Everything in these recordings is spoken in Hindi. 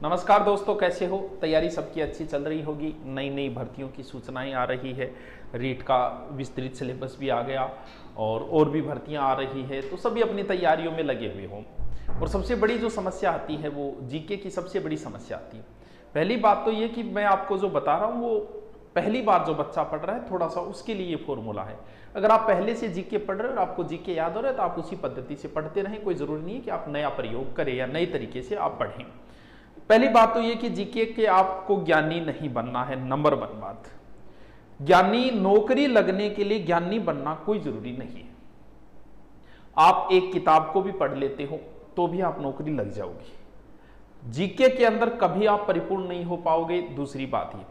नमस्कार दोस्तों, कैसे हो? तैयारी सबकी अच्छी चल रही होगी। नई नई भर्तियों की सूचनाएं आ रही है, रीट का विस्तृत सिलेबस भी आ गया और भी भर्तियां आ रही है, तो सभी अपनी तैयारियों में लगे हुए हों। और सबसे बड़ी जो समस्या आती है वो जीके की सबसे बड़ी समस्या आती है। पहली बात तो ये कि मैं आपको जो बता रहा हूँ वो पहली बार जो बच्चा पढ़ रहा है थोड़ा सा उसके लिए ये फॉर्मूला है। अगर आप पहले से जीके पढ़ रहे हो और आपको जीके याद हो रहा है तो आप उसी पद्धति से पढ़ते रहें, कोई जरूरी नहीं है कि आप नया प्रयोग करें या नए तरीके से आप पढ़ें। पहली बात तो ये कि जीके के आपको ज्ञानी नहीं बनना है। नंबर 1 बात, ज्ञानी नौकरी लगने के लिए ज्ञानी बनना कोई जरूरी नहीं है। आप एक किताब को भी पढ़ लेते हो तो भी आप नौकरी लग जाओगी। जीके के अंदर कभी आप परिपूर्ण नहीं हो पाओगे। दूसरी बात ये,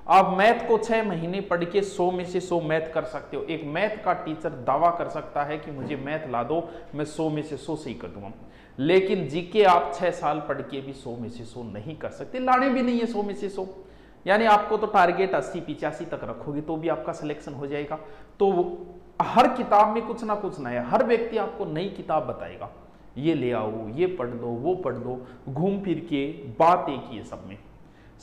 आप मैथ को 6 महीने पढ़ के 100 में से 100 मैथ कर सकते हो। एक मैथ का टीचर दावा कर सकता है कि मुझे मैथ ला दो, मैं 100 में से 100 सही कर दूंगा। लेकिन जीके आप 6 साल पढ़ के भी 100 में से 100 नहीं कर सकते, लाने भी नहीं है 100 में से 100। यानी आपको तो टारगेट 80-85 तक रखोगे तो भी आपका सिलेक्शन हो जाएगा। तो हर किताब में कुछ ना कुछ नया, हर व्यक्ति आपको नई किताब बताएगा, ये ले आओ, ये पढ़ लो, वो पढ़ लो, घूम फिर के बात एक ही है। सब में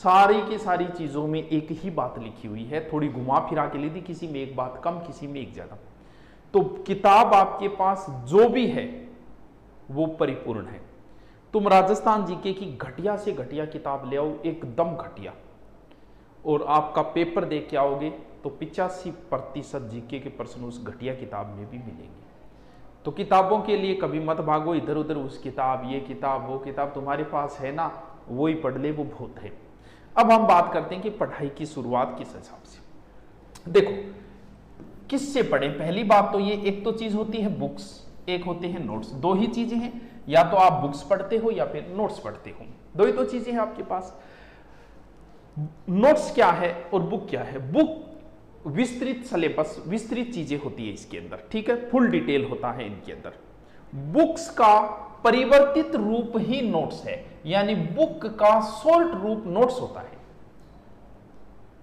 सारी की सारी चीजों में एक ही बात लिखी हुई है, थोड़ी घुमा फिरा के ली थी, किसी में एक बात कम, किसी में एक ज्यादा। तो किताब आपके पास जो भी है वो परिपूर्ण है। तुम राजस्थान जीके की घटिया से घटिया किताब ले आओ, एकदम घटिया, और आपका पेपर दे के आओगे तो 85% जीके के प्रश्न उस घटिया किताब में भी मिलेंगे। तो किताबों के लिए कभी मत भागो इधर उधर, उस किताब, ये किताब, वो किताब, तुम्हारे पास है ना, वो ही पढ़ ले, वो बहुत है। अब हम बात करते हैं कि पढ़ाई की शुरुआत किस हिसाब से। देखो किससे पढ़ें। पहली बात तो ये, एक तो चीज होती है बुक्स, एक होते हैं नोट्स। दो ही चीजें हैं, या तो आप बुक्स पढ़ते हो या फिर नोट्स पढ़ते हो, दो ही तो चीजें हैं आपके पास। नोट्स क्या है और बुक क्या है? बुक विस्तृत सिलेबस, विस्तृत चीजें होती है इसके अंदर, ठीक है, फुल डिटेल होता है इनके अंदर। बुक्स का परिवर्तित रूप ही नोट्स है, यानी बुक का शॉर्ट रूप नोट्स होता है।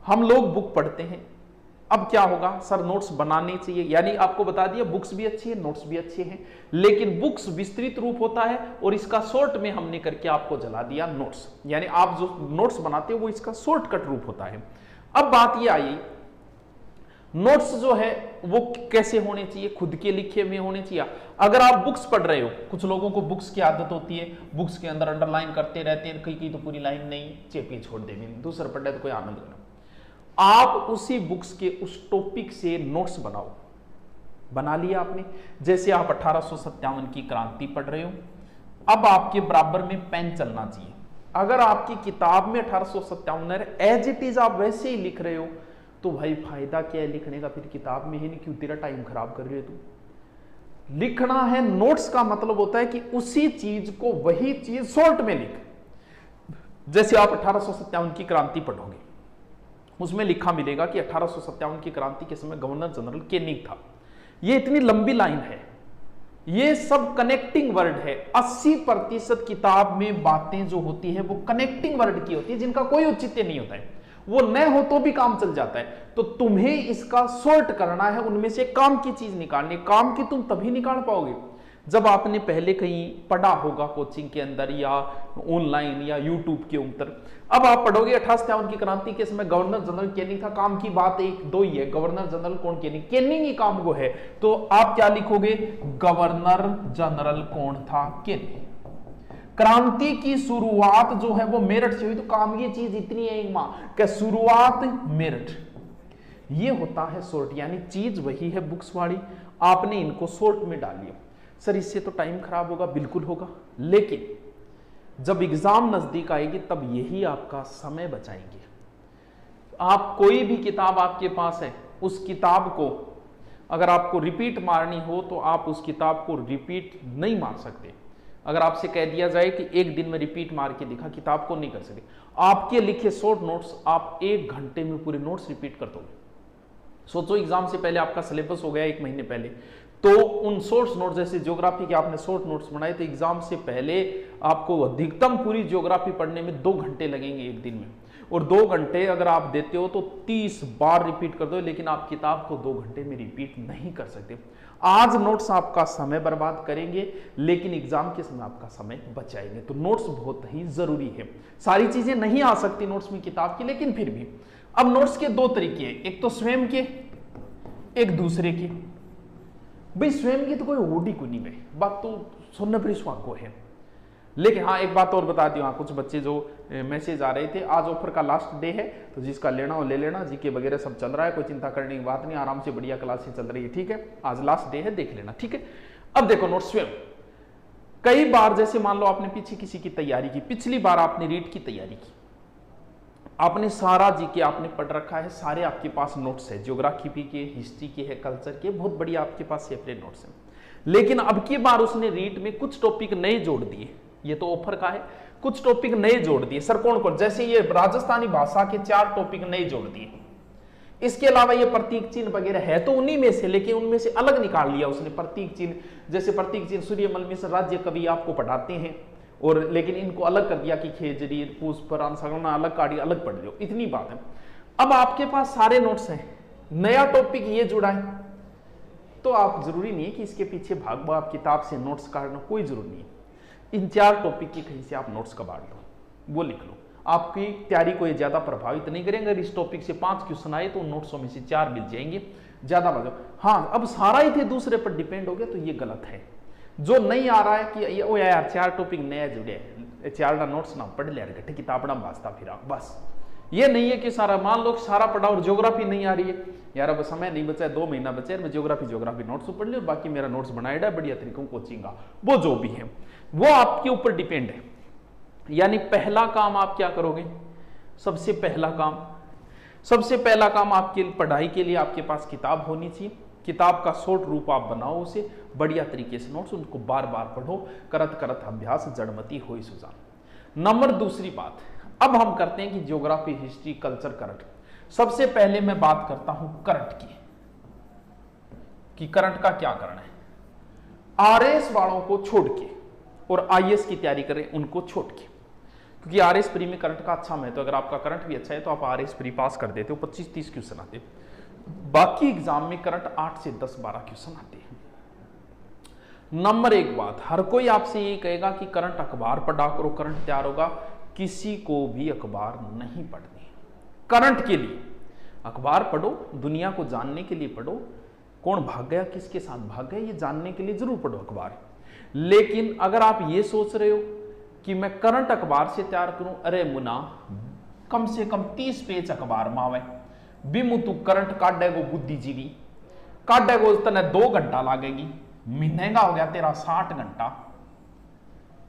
हम लोग बुक पढ़ते हैं, अब क्या होगा, सर नोट्स बनाने चाहिए, यानी आपको बता दिया बुक्स भी अच्छी है, नोट्स भी अच्छे हैं, लेकिन बुक्स विस्तृत रूप होता है और इसका शॉर्ट में हमने करके आपको जला दिया नोट्स, यानी आप जो नोट्स बनाते हो वो इसका शॉर्टकट रूप होता है। अब बात ये आई, नोट्स जो है वो कैसे होने चाहिए? खुद के लिखे में होने चाहिए। अगर आप बुक्स पढ़ रहे हो, कुछ लोगों को बुक्स की आदत होती है, बुक्स के अंदर अंडरलाइन करते रहते हैं, कई तो पूरी लाइन नहीं, चेपी छोड़ देंगे, दूसरा पढ़ रहे तो कोई आनंद नहीं। आप उसी बुक्स के उस टॉपिक से नोट्स बनाओ। बना लिया आपने, जैसे आप 1857 की क्रांति पढ़ रहे हो, अब आपके बराबर में पेन चलना चाहिए। अगर आपकी किताब में 1857 है, एज इट इज आप वैसे ही लिख रहे हो, तो भाई फायदा क्या है लिखने का? फिर किताब में ही नहीं, क्यों तेरा टाइम खराब कर रहे हो तुम? लिखना है, नोट्स का मतलब होता है कि उसी चीज को, वही चीज शॉर्ट में लिख। जैसे आप 1857 की क्रांति पढ़ोगे, उसमें लिखा मिलेगा कि 1857 की क्रांति के समय गवर्नर जनरल केनिंग था। ये इतनी लंबी लाइन है, ये सब कनेक्टिंग वर्ड है। 80% किताब में बातें जो होती है वो कनेक्टिंग वर्ड की होती है, जिनका कोई औचित्य नहीं होता है, वो न हो तो भी काम चल जाता है। तो तुम्हें इसका सॉर्ट करना है, उनमें से काम की चीज निकालनी। काम की तुम तभी निकाल पाओगे जब आपने पहले कहीं पढ़ा होगा, कोचिंग के अंदर या ऑनलाइन या यूट्यूब के ऊपर। अब आप पढ़ोगे 1857 की क्रांति के समय गवर्नर जनरल केनिंग था, काम की बात एक दो ही है, गवर्नर जनरल कौन? केनिंग। केनिंग ही काम को है, तो आप क्या लिखोगे? गवर्नर जनरल कौन था? केनिंग। क्रांति की शुरुआत जो है वो मेरठ से हुई, तो काम की चीज इतनी है एक मां क्या, शुरुआत मेरठ। ये होता है शॉर्ट, यानी चीज वही है बुक्स वाली, आपने इनको शॉर्ट में डाल लिया। सर इससे तो टाइम खराब होगा, बिल्कुल होगा, लेकिन जब एग्जाम नजदीक आएगी तब यही आपका समय बचाएंगे। आप कोई भी किताब आपके पास है, उस किताब को अगर आपको रिपीट मारनी हो तो आप उस किताब को रिपीट नहीं मार सकते। अगर आपसे कह दिया जाए कि एक दिन में रिपीट मार के दिखा, किताब को नहीं कर सकते। आपके लिखे शॉर्ट नोट्स आप 1 घंटे में पूरे नोट्स रिपीट कर दोगे। सोचो एग्जाम से पहले आपका सिलेबस हो गया 1 महीने पहले, तो उन शॉर्ट्स नोट, जैसे ज्योग्राफी के आपने शॉर्ट नोट्स बनाए थे, एग्जाम से पहले आपको अधिकतम पूरी ज्योग्राफी पढ़ने में 2 घंटे लगेंगे एक दिन में, और 2 घंटे अगर आप देते हो तो 30 बार रिपीट कर दो, लेकिन आप किताब को 2 घंटे में रिपीट नहीं कर सकते। आज नोट्स आपका समय बर्बाद करेंगे, लेकिन एग्जाम के समय आपका समय बचाएंगे। तो नोट्स बहुत ही जरूरी है। सारी चीजें नहीं आ सकती नोट्स में किताब की, लेकिन फिर भी अब नोट्स के 2 तरीके हैं, एक तो स्वयं के, एक दूसरे के। भाई स्वयं की तो कोई ओडी को नहीं भाई, बात तो सुनने पर को है। लेकिन हाँ एक बात और बता दी, हाँ कुछ बच्चे जो मैसेज आ रहे थे, आज ऑफर का लास्ट डे है, तो जिसका लेना हो ले लेना, जीके वगैरह सब चल रहा है, कोई चिंता करने की बात नहीं, आराम से बढ़िया क्लासेस चल रही है, ठीक है। आज लास्ट डे है, देख लेना, ठीक है। अब देखो नोट स्वयं, कई बार जैसे मान लो आपने पीछे किसी की तैयारी की, पिछली बार आपने रीट की तैयारी की, आपने सारा जीके आपने पढ़ रखा है, सारे आपके पास नोट्स है, ज्योग्राफी के, हिस्ट्री के है, कल्चर के, बहुत बढ़िया आपके पास सेपरेट नोट्स हैं। लेकिन अब की बार उसने रीट में कुछ टॉपिक नए जोड़ दिए, ये तो ऑफर का है, कुछ टॉपिक नए जोड़ दिए। सर कौन कौन? जैसे ये राजस्थानी भाषा के 4 टॉपिक नए जोड़ दिए। इसके अलावा ये प्रतीक चिन्ह वगैरह है तो उन्हीं में से, लेकिन उनमें से अलग निकाल लिया उसने प्रतीक चिन्ह। जैसे प्रतीक चिन्ह सूर्यमल मिश्र राज्य कवि आपको पढ़ाते हैं, और लेकिन इनको अलग कर दिया कि खेजरी, पुष्प, रामसगना अलग काटी, अलग पढ़ लो, इतनी बात है। अब आपके पास सारे नोट्स हैं, नया टॉपिक ये जुड़ा है, तो आप जरूरी नहीं है कि इसके पीछे भाग आप किताब से नोट्स काटना, कोई जरूरी नहीं है। इन 4 टॉपिक की कहीं से आप नोट्स कबाड़ लो, वो लिख लो, आपकी तैयारी को ये ज्यादा प्रभावित नहीं करेंगे। अगर इस टॉपिक से 5 क्वेश्चन आए तो उन नोट्सों में से 4 मिल जाएंगे, ज्यादा बजाओ। हाँ अब सारा ही थे दूसरे पर डिपेंड हो गया, तो ये गलत है। जो नहीं आ रहा है कि ओ यार 4 टॉपिक नया जुड़े, 4 नोट्स ना पढ़ लिया, गठे किताब ना वास्ता फिरा, बस ये नहीं है कि सारा मान लो सारा पढ़ा और ज्योग्राफी नहीं आ रही है, यार अब समय नहीं बचा है, 2 महीना बचा है, मैं ज्योग्राफी नोट्स पढ़ लिया, बाकी मेरा नोट्स बनाया बढ़िया तरीकों कोचिंग का, वो जो भी है वो आपके ऊपर डिपेंड है। यानी पहला काम आप क्या करोगे? सबसे पहला काम आपके पढ़ाई के लिए आपके पास किताब होनी चाहिए। किताब का शॉर्ट रूप आप बनाओ, उसे बढ़िया तरीके से नोट्स, उनको बार बार पढ़ो, करत करत अभ्यास जड़मती होई सुजान। नंबर दूसरी बात, अब हम करते हैं कि ज्योग्राफी, हिस्ट्री, कल्चर, करंट। सबसे पहले मैं बात करता हूं करंट की, कि करंट का क्या करना है। आरएस वालों को छोड़ के और आईएएस की तैयारी करें उनको छोड़ के, क्योंकि आरएस प्री में करंट का अच्छा महत्व, अगर आपका करंट भी अच्छा है तो आप आरएस प्री पास कर देते हो, 25-30 क्वेश्चन आते हैं। बाकी एग्जाम में करंट 8 से 10-12 क्वेश्चन आते हैं। नंबर 1 बात, हर कोई आपसे ये कहेगा कि करंट अखबार पढ़ा करो, करंट तैयार होगा। किसी को भी अखबार नहीं पढ़नी। करंट के लिए अखबार पढ़ो, दुनिया को जानने के लिए पढ़ो, कौन भाग गया, किसके साथ भाग गया, ये जानने के लिए जरूर पढ़ो अखबार। लेकिन अगर आप ये सोच रहे हो कि मैं करंट अखबार से तैयार करूं, अरे मुना कम से कम 30 पेज अखबार मावे बिमु तू करंट काटेगो, बुद्धिजीवी काटेगो, तने 2 घंटा लागेगी, महीने का हो गया तेरा 60 घंटा,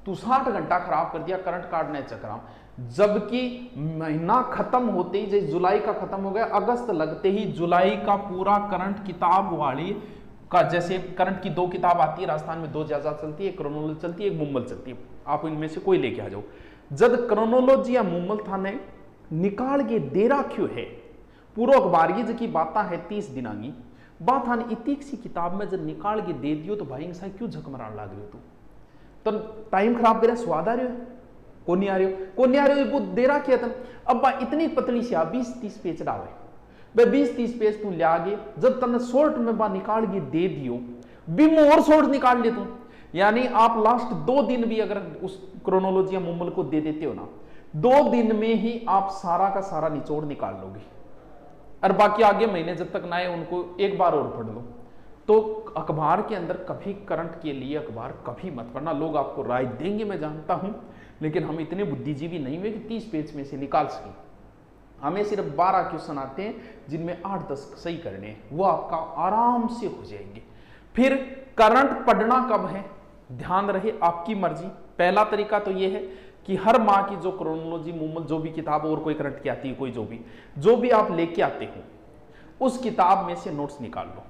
तू 60 घंटा खराब कर दिया करंट काटने चक्कर। जबकि महीना खत्म होते ही, जैसे जुलाई का खत्म हो गया, अगस्त लगते ही जुलाई का पूरा करंट किताब वाली का, जैसे करंट की 2 किताब आती है, राजस्थान में 2 ज्यादा चलती है, एक क्रोनोलॉजी चलती है, एक मुम्मल चलती है, आप इनमें से कोई लेके आ जाओ। जब क्रोनोलॉजी या मुम्मल थाने निकाल के दे रखियो है पूरा अखबार की, जबकि बात है 30 दिना की बात थाने इतनी सी किताब में जब निकाल के दे दियो, तो भाई इंसान क्यों झकमरान लाग रहे हो? तो टाइम खराब करे, स्वाद आ रहे हो, को नहीं आ रहे हो, वो दे रहा क्या था। अब इतनी पतली सी 20-30 पेज डावे, भाई 20-30 पेज तू ले आगे, जब तने शॉर्ट में बा निकाल के दे दियो, बिम और शॉर्ट निकाल ले तू, यानी आप लास्ट 2 दिन भी अगर उस क्रोनोलॉजी या मुम्मल को दे देते हो ना, 2 दिन में ही आप सारा का सारा निचोड़ निकाल लोगे, और बाकी आगे महीने जब तक ना आए उनको एक बार और पढ़ लो। तो अखबार के अंदर कभी करंट के लिए अखबार कभी मत पढ़ना। लोग आपको राय देंगे मैं जानता हूं, लेकिन हम इतने बुद्धिजीवी नहीं हुए कि 30 पेज में से निकाल सके। हमें सिर्फ 12 क्वेश्चन आते हैं जिनमें 8-10 सही करने हैं, वो आपका आराम से हो जाएंगे। फिर करंट पढ़ना कब है, ध्यान रहे आपकी मर्जी। पहला तरीका तो ये है कि हर माह की जो क्रोनोलॉजी, मुम्मल, जो भी किताब और कोई करंट की आती है, कोई जो भी आप लेके आते हो, उस किताब में से नोट्स निकाल लो।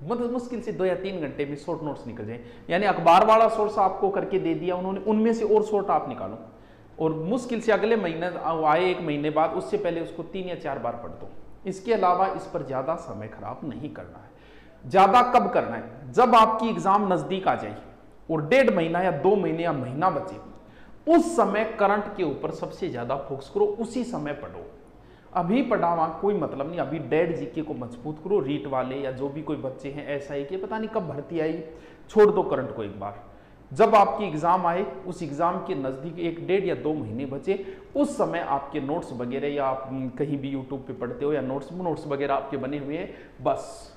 मतलब मुश्किल से 2 या 3 घंटे में शॉर्ट नोट्स निकल जाए। यानी अखबार वाला सोर्स आपको करके दे दिया उन्होंने, उनमें से और शॉर्ट आप निकालो, और मुश्किल से अगले महीने आए 1 महीने बाद, उससे पहले उसको 3 या 4 बार पढ़ दो। इसके अलावा इस पर ज्यादा समय खराब नहीं करना है। ज्यादा कब करना है? जब आपकी एग्जाम नजदीक आ जाए और 1.5 महीना या 2 महीने या महीना बचे, उस समय करंट के ऊपर सबसे ज्यादा फोकस करो, उसी समय पढ़ो। अभी पढ़ावा कोई मतलब नहीं। अभी डेड जीके को मजबूत करो। रीट वाले या जो भी कोई बच्चे हैं ऐसा है कि पता नहीं कब भर्ती आई, छोड़ दो करंट को एक बार। जब आपकी एग्जाम आए, उस एग्जाम के नजदीक 1, 1.5 या 2 महीने बचे, उस समय आपके नोट्स वगैरह, या आप कहीं भी यूट्यूब पे पढ़ते हो या नोट्स वगैरह आपके बने हुए हैं, बस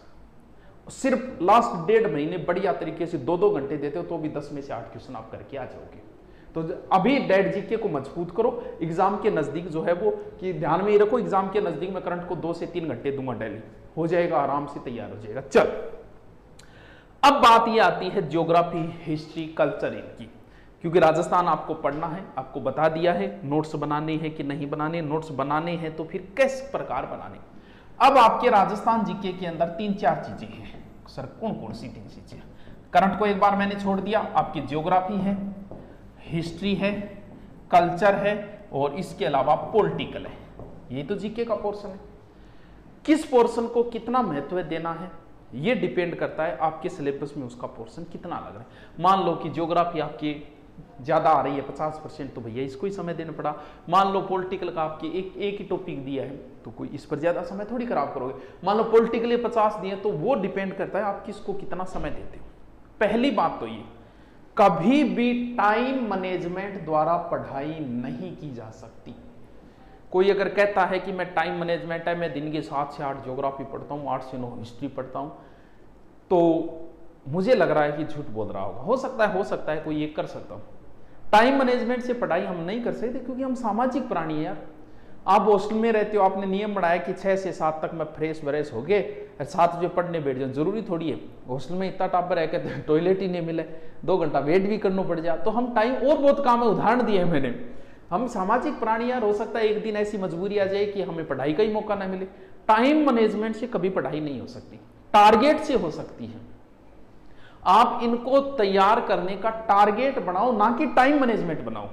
सिर्फ लास्ट 1.5 महीने बढ़िया तरीके से 2-2 घंटे देते हो तो भी 10 में से 8 क्वेश्चन आप करके आ जाओगे। तो अभी डेड जीके को मजबूत करो। एग्जाम के नजदीक जो है वो कि ध्यान में ही रखो, एग्जाम के नजदीक में करंट को 2 से 3 घंटे दूंगा डेली, हो जाएगा, आराम से तैयार हो जाएगा। चल, अब बात ये आती है ज्योग्राफी, हिस्ट्री, कल्चर इनकी, क्योंकि राजस्थान आपको पढ़ना है, आपको बता दिया है नोट्स बनाने हैं कि नहीं बनाने। नोट्स बनाने हैं तो फिर किस प्रकार बनाने। अब आपके राजस्थान जीके के अंदर 3-4 चीजें हैं। सर कौन कौन सी 3 चीजें? करंट को एक बार मैंने छोड़ दिया, आपकी ज्योग्राफी है, हिस्ट्री है, कल्चर है और इसके अलावा पॉलिटिकल है। ये तो जीके का पोर्शन है। किस पोर्शन को कितना महत्व देना है ये डिपेंड करता है आपके सिलेबस में उसका पोर्शन कितना लग रहा है। मान लो कि ज्योग्राफी आपकी ज्यादा आ रही है 50%, तो भैया इसको ही समय देना पड़ा। मान लो पॉलिटिकल का आपके एक ही टॉपिक दिया है तो कोई इस पर ज्यादा समय थोड़ी खराब करोगे। मान लो पॉलिटिकल 50 दिए, तो वो डिपेंड करता है आप किसको कितना समय देते हो। पहली बात तो ये, कभी भी टाइम मैनेजमेंट द्वारा पढ़ाई नहीं की जा सकती। कोई अगर कहता है कि मैं टाइम मैनेजमेंट है, मैं दिन के 7 से 8 ज्योग्राफी पढ़ता हूँ, 8 से 9 हिस्ट्री पढ़ता हूँ, तो मुझे लग रहा है कि झूठ बोल रहा होगा। हो सकता है कोई ये कर सकता हूँ। टाइम मैनेजमेंट से पढ़ाई हम नहीं कर सकते क्योंकि हम सामाजिक प्राणी हैं यार। आप हॉस्टल में रहते हो, आपने नियम बनाया कि 6 से 7 तक मैं फ्रेश व्रेश हो गए, 7 बजे पढ़ने बैठ जाऊँ। जरूरी थोड़ी है, हॉस्टल में इतना टाबर है कि टॉयलेट ही नहीं मिले, 2 घंटा वेट भी करना पड़ जाए। तो हम टाइम, और बहुत काम है, उदाहरण दिए हैं मैंने। हम सामाजिक प्राणी यार, हो सकता है एक दिन ऐसी मजबूरी आ जाए कि हमें पढ़ाई का ही मौका ना मिले। टाइम मैनेजमेंट से कभी पढ़ाई नहीं हो सकती, टारगेट से हो सकती है। आप इनको तैयार करने का टारगेट बनाओ, ना कि टाइम मैनेजमेंट बनाओ।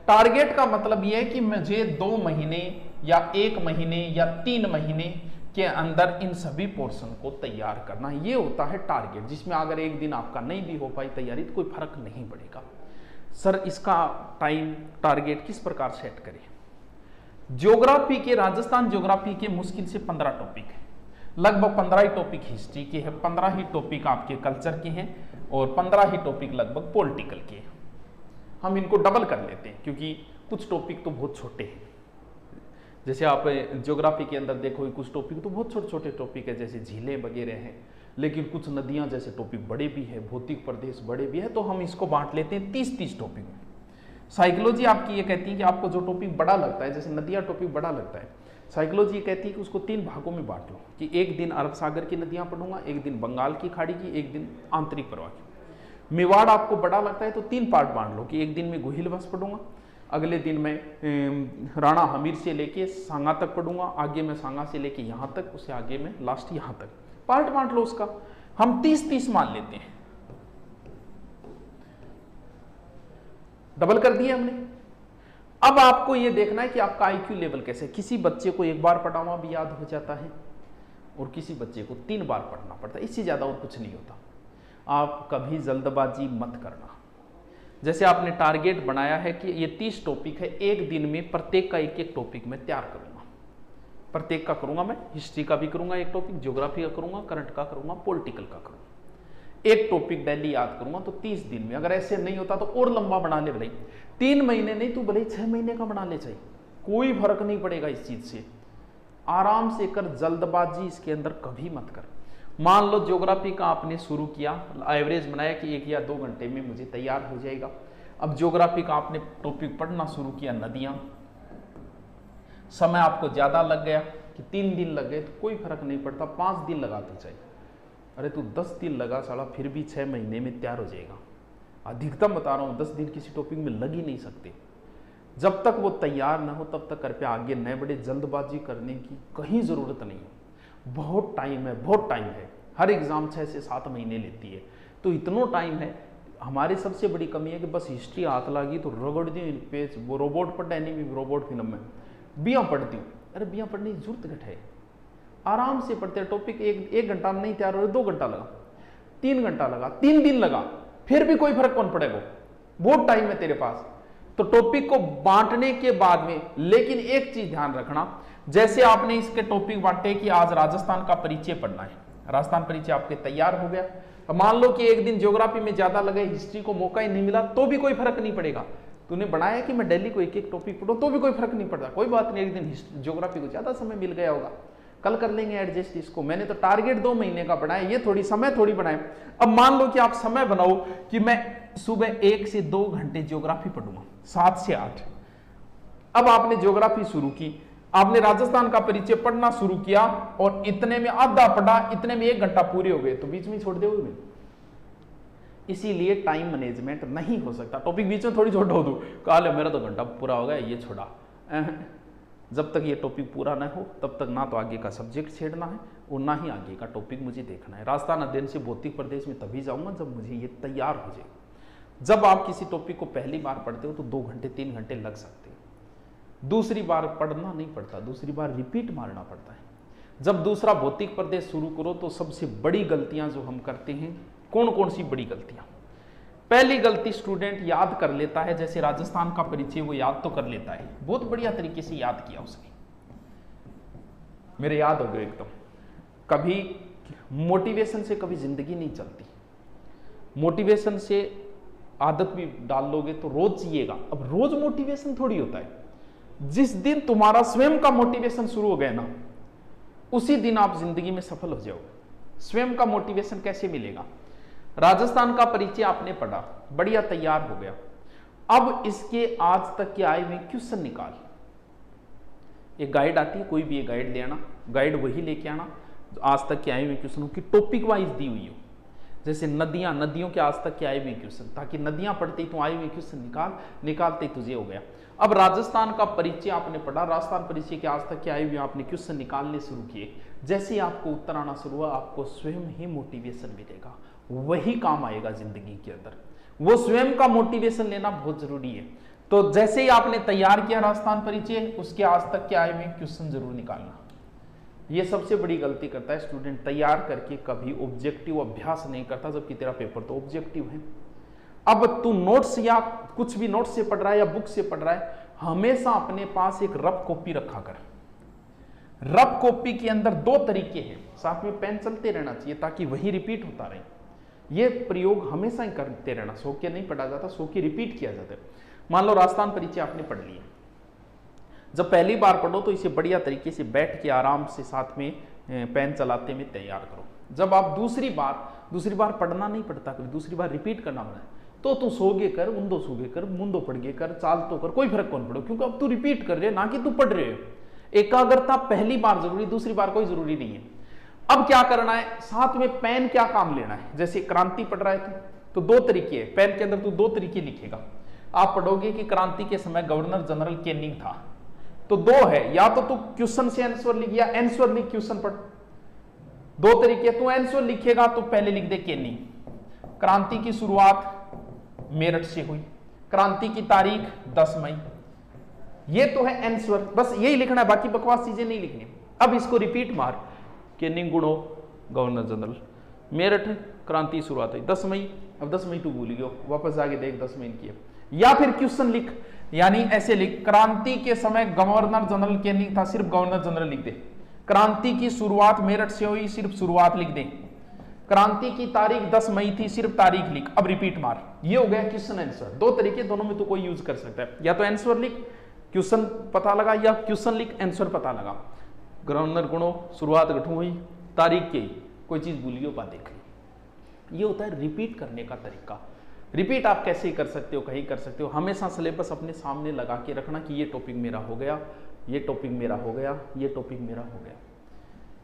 टारगेट का मतलब यह है कि मुझे 2 महीने या 1 महीने या 3 महीने के अंदर इन सभी पोर्शन को तैयार करना, ये होता है टारगेट, जिसमें अगर एक दिन आपका नहीं भी हो पाई तैयारी तो कोई फर्क नहीं पड़ेगा। सर इसका टाइम टारगेट किस प्रकार सेट करें? ज्योग्राफी के, राजस्थान ज्योग्राफी के मुश्किल से 15 टॉपिक है। लगभग 15 ही टॉपिक हिस्ट्री के हैं, 15 ही टॉपिक आपके कल्चर के हैं और 15 ही टॉपिक लगभग पॉलिटिकल के हैं। हम इनको डबल कर लेते हैं क्योंकि कुछ टॉपिक तो बहुत छोटे हैं। जैसे आप ज्योग्राफी के अंदर देखो, कुछ टॉपिक तो बहुत छोटे छोटे टॉपिक है, जैसे झीलें वगैरह हैं, लेकिन कुछ नदियां जैसे टॉपिक बड़े भी है, भौतिक प्रदेश बड़े भी है, तो हम इसको बांट लेते हैं 30-30 टॉपिक में। साइकोलॉजी आपकी ये कहती है कि आपको जो टॉपिक बड़ा लगता है, जैसे नदियां टॉपिक बड़ा लगता है, साइकोलॉजी कहती है कि उसको 3 भागों में बांट लो, कि एक दिन अरब सागर की नदियां पढ़ूंगा, एक दिन बंगाल की खाड़ी की, एक दिन आंतरिक प्रवाह की। मेवाड़ आपको बड़ा लगता है तो 3 पार्ट बांट लो, कि एक दिन में गुहिलवश पढ़ूंगा, अगले दिन मैं राणा हमीर से लेके सांगा तक पढ़ूंगा, आगे मैं सांगा से लेके यहाँ तक, उससे आगे में लास्ट यहाँ तक, पार्ट बांट लो उसका। हम 30-30 मान लेते हैं, डबल कर दिया हमने। अब आपको यह देखना है कि आपका आईक्यू लेवल कैसे। किसी बच्चे को एक बार पढ़ाना भी याद हो जाता है और किसी बच्चे को 3 बार पढ़ना पड़ता है, इससे ज्यादा और कुछ नहीं होता। आप कभी जल्दबाजी मत करना। जैसे आपने टारगेट बनाया है कि ये 30 टॉपिक है, एक दिन में प्रत्येक का एक टॉपिक मैं तैयार करूंगा, प्रत्येक का करूंगा मैं, हिस्ट्री का भी करूंगा एक टॉपिक, ज्योग्राफी का करूंगा, करंट का करूंगा, पॉलिटिकल का करूंगा, एक टॉपिक डेली याद करूंगा। तो 30 दिन में, अगर ऐसे नहीं होता तो और लंबा बना ले, भले 3 महीने नहीं तो भले 6 महीने का बना ले, चाहिए कोई फर्क नहीं पड़ेगा इस चीज से। आराम से कर, जल्दबाजी इसके अंदर कभी मत कर। मान लो ज्योग्राफी का आपने शुरू किया, एवरेज बनाया कि 1 या 2 घंटे में मुझे तैयार हो जाएगा। अब ज्योग्राफी का आपने टॉपिक पढ़ना शुरू किया, नदियां, समय आपको ज्यादा लग गया कि 3 दिन लग गए, तो कोई फर्क नहीं पड़ता, 5 दिन लगाते चाहिए। अरे तू 10 दिन लगा साला, फिर भी 6 महीने में तैयार हो जाएगा। अधिकतम बता रहा हूं, 10 दिन किसी टॉपिक में लग ही नहीं सकते। जब तक वो तैयार ना हो तब तक कृपया आगे न बढ़े। जल्दबाजी करने की कहीं जरूरत नहीं है, बहुत टाइम है, बहुत टाइम है। हर एग्जाम 6 से 7 महीने लेती है, तो इतना टाइम है। हमारी सबसे बड़ी कमी है कि बस हिस्ट्री हाथ लगी तो रगड़ दी पेज, वो रोबोट पढ़ता है नहीं, रोबोट फिल्म में बिया पढ़ती हूँ। अरे बिया पढ़ने की जरूरत घट है, आराम से पढ़ते हैं टॉपिक। एक घंटा में नहीं तैयार हो रहे, 2 घंटा लगा, 3 घंटा लगा, 3 दिन लगा, फिर भी कोई फर्क कौन पड़ेगा, बहुत टाइम है तेरे पास। तो टॉपिक को बांटने के बाद में, लेकिन एक चीज ध्यान रखना, जैसे आपने इसके टॉपिक बांटे कि आज राजस्थान का परिचय पढ़ना है, राजस्थान परिचय आपके तैयार हो गया। अब मान लो कि एक दिन ज्योग्राफी में ज्यादा लगे, हिस्ट्री को मौका ही नहीं मिला, तो भी कोई फर्क नहीं पड़ेगा। तूने बनाया कि मैं डेली को एक एक टॉपिक पढ़ूं, तो भी कोई फर्क नहीं पड़ता, कोई बात नहीं, एक दिन ज्योग्राफी को ज्यादा समय मिल गया होगा, कल कर लेंगे एडजस्ट इसको। मैंने तो टारगेट 2 महीने का बनाया, ये थोड़ी समय थोड़ी बनाए। अब मान लो कि आप समय बनाओ कि मैं सुबह 1 से 2 घंटे ज्योग्राफी पढ़ूंगा, 7 से 8। अब आपने ज्योग्राफी शुरू की, आपने राजस्थान का परिचय पढ़ना शुरू किया और इतने में आधा पढ़ा, इतने में 1 घंटा पूरे हो गए, तो बीच में छोड़ दोगे। इसीलिए टाइम मैनेजमेंट नहीं हो सकता। टॉपिक बीच में थोड़ी छोड़ दो, कहा मेरा तो घंटा पूरा हो गया, ये छोड़ा। जब तक ये टॉपिक पूरा ना हो तब तक ना तो आगे का सब्जेक्ट छेड़ना है और ना ही आगे का टॉपिक मुझे देखना है। राजस्थान अध्ययन से भौतिक प्रदेश में तभी जाऊंगा जब मुझे ये तैयार हो जाए। जब आप किसी टॉपिक को पहली बार पढ़ते हो तो 2 घंटे 3 घंटे लग सकते हैं। दूसरी बार पढ़ना नहीं पड़ता, दूसरी बार रिपीट मारना पड़ता है। जब दूसरा भौतिक प्रदेश शुरू करो तो सबसे बड़ी गलतियां जो हम करते हैं, कौन कौन सी बड़ी गलतियां? पहली गलती, स्टूडेंट याद कर लेता है, जैसे राजस्थान का परिचय वो याद तो कर लेता है, बहुत बढ़िया तरीके से याद किया उसने, मेरे याद हो गए एकदम। कभी मोटिवेशन से कभी जिंदगी नहीं चलती, मोटिवेशन से आदत भी डाल लोगे तो रोज जिएगा। अब रोज मोटिवेशन थोड़ी होता है, जिस दिन तुम्हारा स्वयं का मोटिवेशन शुरू हो गया ना, उसी दिन आप जिंदगी में सफल हो जाओगे। स्वयं का मोटिवेशन कैसे मिलेगा? राजस्थान का परिचय आपने पढ़ा, बढ़िया तैयार हो गया, अब इसके आज तक के आए हुए क्वेश्चन निकाल। एक गाइड आती है, कोई भी एक गाइड ले आना, गाइड वही लेके आना आज तक के आए हुए क्वेश्चनों की टॉपिक वाइज दी हुई हो। जैसे नदियां, नदियों के आज तक के आए हुए क्वेश्चन, ताकि नदियां पढ़ते ही तो आए हुए क्वेश्चन निकालते ही तुझे हो गया। अब राजस्थान का परिचय आपने पढ़ा, राजस्थान परिचय के आज तक के आए हुए आपने क्वेश्चन निकालने शुरू किए, जैसे ही आपको उत्तर आना शुरू हुआ आपको स्वयं ही मोटिवेशन मिलेगा, वही काम आएगा जिंदगी के अंदर। वो स्वयं का मोटिवेशन लेना बहुत जरूरी है। तो जैसे ही आपने तैयार किया राजस्थान परिचय, उसके आज तक के आए हुए क्वेश्चन जरूर निकालना। ये सबसे बड़ी गलती करता है स्टूडेंट, तैयार करके कभी ऑब्जेक्टिव अभ्यास नहीं करता, जबकि तेरा पेपर तो ऑब्जेक्टिव है। अब तू नोट्स या कुछ भी नोट्स से पढ़ रहा है या बुक से पढ़ रहा है, हमेशा अपने पास एक रफ कॉपी रखा कर। रफ कॉपी के अंदर 2 तरीके हैं, साथ में पेन चलते रहना चाहिए ताकि वही रिपीट होता रहे। ये प्रयोग हमेशा ही करते रहना, सो के नहीं पढ़ा जाता, सो के रिपीट किया जाता है। मान लो राजस्थान परिचय आपने पढ़ लिया, जब पहली बार पढ़ो तो इसे बढ़िया तरीके से बैठ के आराम से साथ में पेन चलाते में तैयार करो। जब आप दूसरी बार पढ़ना नहीं पड़ता, कभी दूसरी बार रिपीट करना पड़ता है, तो तू सोगे कर, उंदो सोगे कर, मुंदो पढ़गे कर, चाल तो कर, कोई फर्क कौन पड़ो, क्योंकि अब तू रिपीट कर रहे ना कि तू पढ़ रहे हो। एकाग्रता पहली बार जरूरी, दूसरी बार कोई जरूरी नहीं है। अब क्या करना है, साथ में पेन क्या काम लेना है। जैसे क्रांति पढ़ रहा है तो 2 तरीके है, पेन के अंदर तू 2 तरीके लिखेगा। आप पढ़ोगे कि क्रांति के समय गवर्नर जनरल कैनिंग था, तो 2 है, या तो तू क्वेश्चन से आंसर लिख या आंसर लिख क्वेश्चन पढ़। 2 तरीके, तू आंसर लिखेगा तो पहले लिख दे कैनिंग, क्रांति की शुरुआत मेरठ से हुई, क्रांति की तारीख 10 मई, ये तो है आंसर, बस यही लिखना है, बाकी बकवास चीजें नहीं लिखनी। अब इसको रिपीट मार, कैनिंग गुणो गवर्नर जनरल, मेरठ क्रांति शुरुआत हुई 10 मई, अब 10 मई तू भूल गयो, वापस जाके देख 10 मई की। या फिर क्वेश्चन लिख, यानी ऐसे लिख, क्रांति के समय गवर्नर जनरल कैनिंग था, सिर्फ गवर्नर जनरल लिख दे। क्रांति की शुरुआत मेरठ से हुई, सिर्फ शुरुआत लिख दे। क्रांति की तारीख 10 मई थी, सिर्फ तारीख लिख। अब रिपीट मार, ये हो गया क्वेश्चन आंसर। 2 तरीके, दोनों में तो कोई यूज कर सकता है, या तो आंसर लिख क्वेश्चन पता लगा, या क्वेश्चन लिख आंसर पता लगा। गवर्नर गुणो शुरुआत गठू हुई, तारीख की, कोई चीज भूलियो बात देख ली। ये होता है रिपीट करने का तरीका। रिपीट आप कैसे कर सकते हो, कहीं कर सकते हो, हमेशा सिलेबस अपने सामने लगा के रखना कि ये टॉपिक मेरा हो गया, ये टॉपिक मेरा हो गया, ये टॉपिक मेरा हो गया।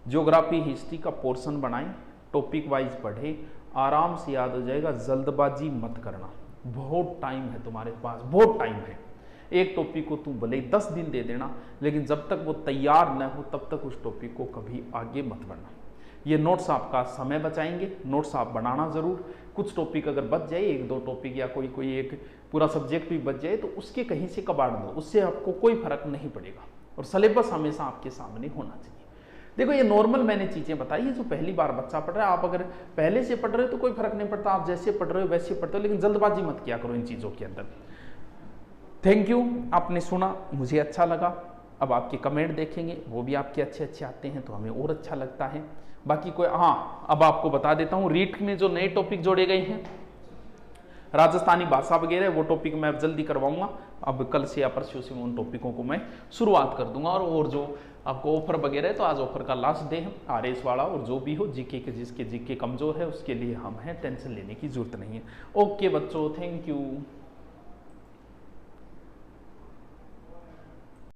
ज्योग्राफी हिस्ट्री का पोर्शन बनाएं, टॉपिक वाइज पढ़े, आराम से याद हो जाएगा। जल्दबाजी मत करना, बहुत टाइम है तुम्हारे पास, बहुत टाइम है। एक टॉपिक को तुम भले ही 10 दिन दे देना, लेकिन जब तक वो तैयार न हो तब तक उस टॉपिक को कभी आगे मत बढ़ना। ये नोट्स आपका समय बचाएंगे, नोट्स आप बनाना जरूर। कुछ टॉपिक अगर बच जाए, 1-2 टॉपिक या कोई एक पूरा सब्जेक्ट भी बच जाए, तो उसके कहीं से कबाड़ दो, उससे आपको कोई फर्क नहीं पड़ेगा। और सिलेबस हमेशा आपके सामने होना चाहिए। देखो ये नॉर्मल मैंने चीजें बताई, ये जो पहली बार बच्चा पढ़ रहा है, आप अगर पहले से पढ़ रहे हो तो कोई फर्क नहीं पड़ता, आप जैसे पढ़ रहे हो वैसे पढ़ते हो, लेकिन जल्दबाजी मत किया करो इन चीजों के अंदर। थैंक यू, आपने सुना, मुझे अच्छा लगा। अब आपके कमेंट देखेंगे, वो भी आपके अच्छे अच्छे आते हैं तो हमें और अच्छा लगता है। बाकी कोई, हाँ अब आपको बता देता हूँ, रीट में जो नए टॉपिक जोड़े गए हैं, राजस्थानी भाषा वगैरह, वो टॉपिक मैं अब जल्दी करवाऊंगा। अब कल से या परसों से उन टॉपिकों को मैं शुरुआत कर दूंगा। और जो आपको ऑफर वगैरह है, तो आज ऑफर का लास्ट डे है, RS वाला, और जो भी हो जीके के, जिसके जीके कमजोर है उसके लिए हम हैं, टेंशन लेने की जरूरत नहीं है। ओके बच्चों, थैंक यू।